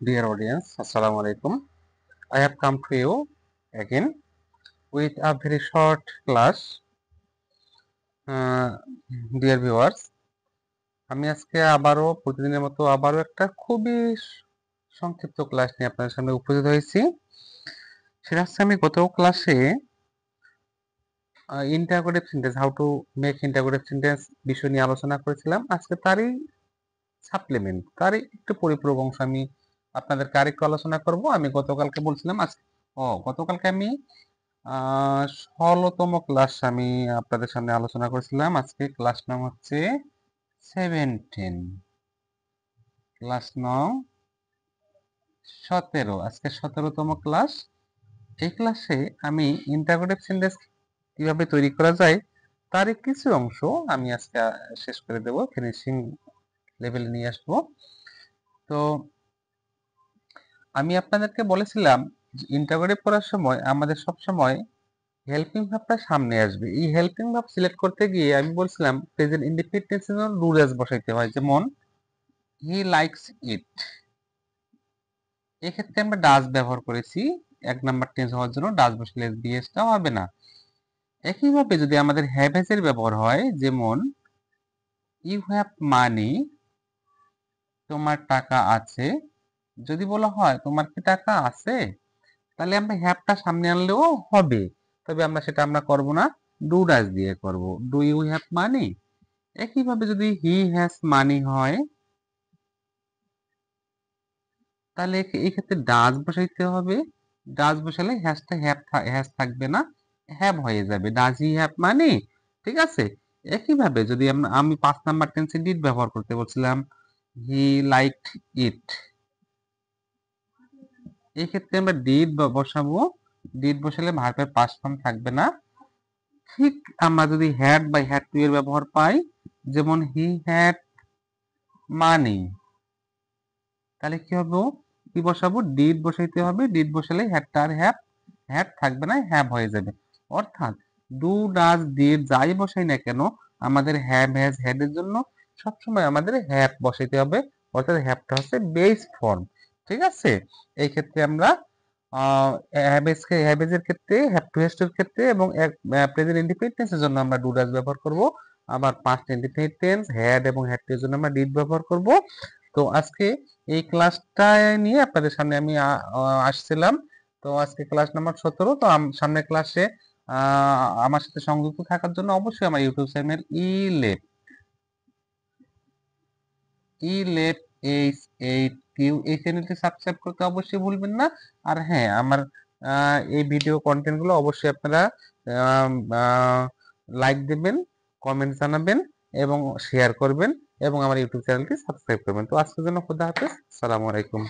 Dear audience, Assalamu alaikum. I have come to you again with a very short class. Dear viewers, আমি আজকে আবারও প্রতিদিনের মতো আবারও একটা খুবই সংক্ষিপ্ত ক্লাস নিয়ে আপনাদের সামনে উপস্থিত হয়েছি। সেটা হচ্ছে আমি গত ক্লাসে interrogative sentence, how to make interrogative sentence বিষয় নিয়ে আলোচনা করেছিলাম। আজকে তারই সাপ্লিমেন্ট, তারই একটু পরিপূরক অংশ আমি আপনাদেরকে আরেকটু আলোচনা করব। আমি গতকালকে বলছিলাম গতকালকে আমি 16তম ক্লাস আমি আপনাদের সামনে আলোচনা করেছিলাম। আজকে ক্লাস নাম হচ্ছে 17, ক্লাস নং 17। আজকে 17তম ক্লাস। এই ক্লাসে আমি ইন্টারোগেটিভ সেন্টেন্স কিভাবে তৈরি করা যায় তারই কিছু অংশ আমি আজকে শেষ করে দেব, ফিনিশিং লেভেলে নিয়ে আসবো। তো আমি আপনাদেরকে বলেছিলাম যে ইন্টারোগেটিভ করার সময় আমাদের সব সময় হেল্পিং ভার্বটা সামনে আসবে। এই হেল্পিং ভার্ব সিলেক্ট করতে গিয়ে আমি বলছিলাম প্রেজেন্ট ইনডিফিনিট টেন্সের জন্য ডু ড্যাশ বসাইতে হয়, যেমন হি লাইকস ইট। এক্ষেত্রে আমরা ডাজ ব্যবহার করেছি, এক নাম্বার টেন্স হওয়ার জন্য ডাজ বসালে বিএসটা হবে না। একইভাবে যদি আমাদের হ্যাভ হ্যাজ এর ব্যবহার হয়, যেমন ইউ হ্যাভ মানি, তোমার টাকা আছে। যদি বলা হয় তোমার কি টাকা আছে, তাহলে আমরা হ্যাভটা সামনে আনলেও হবে, তবে আমরা করব না, ডু ডাজ দিয়ে করব। Do you have money. একইভাবে যদি হি হ্যাজ মানি হয়, তাহলে এই ক্ষেত্রে ডাজ বসাইতে হবে। ডাজ বসালে হ্যাজটা হ্যাজ থাকবে না, হ্যাভ হয়ে যাবে। ডাজ হি হ্যাভ মানি, ঠিক আছে। একইভাবে যদি আমি 5 নাম্বার টেন্সে ডিড ব্যবহার করতে বলছিলাম, হি লাইকড ইট। এই ক্ষেত্রে আমরা ডিড বসাবো। ডিড বসালে ভার্বের পাস্ট ফর্ম থাকবে না। ঠিক আমরা যদি হ্যাড বা হ্যাড টু এর ব্যবহার পাই, যেমন হি হ্যাড মানি, তাহলে কি হবে, কি বসাবো, ডিড বসাইতে হবে। ডিড বসালে হ্যাডটা আর হ্যাড থাকবে না, হ্যাভ হয়ে যাবে। অর্থাৎ ডু ডাজ ডিড যাই বসাই না কেন, আমাদের হ্যাভ হ্যাজ হ্যাড এর জন্য সবসময় আমাদের হ্যাভ বসাইতে হবে, অর্থাৎ হ্যাভটা হচ্ছে বেস ফর্ম, ঠিক আছে। এই ক্ষেত্রে আমরা হ্যাভ এর ক্ষেত্রে, হ্যাভ টু হ্যাজ টু এর ক্ষেত্রে এবং প্রেজেন্ট ইনডিফিনিট টেন্সের জন্য আমরা ডু ডাজ ব্যবহার করব। আবার পাস্ট ইনডিফিনিট টেন্স হ্যাড এবং হ্যাড টু এর জন্য আমরা ডিড ব্যবহার করব। তো আজকে এই ক্লাসটা নিয়ে আপনাদের সামনে আমি আসছিলাম। তো আজকে ক্লাস নাম্বার 17। তো সামনের ক্লাসে আমার সাথে সংযুক্ত থাকার জন্য অবশ্যই আমার ইউটিউব চ্যানেল ইলেপ H8Q এই চ্যানেলটি সাবস্ক্রাইব করতে অবশ্যই ভুলবেন না। আর হ্যাঁ, আমার এই ভিডিও কন্টেন্ট গুলো অবশ্যই আপনারা লাইক দেবেন, কমেন্ট জানাবেন এবং শেয়ার করবেন এবং আমার ইউটিউব চ্যানেলটি সাবস্ক্রাইব করবেন। তো আজকের জন্য খুদা হাফেজ, আসসালামু আলাইকুম।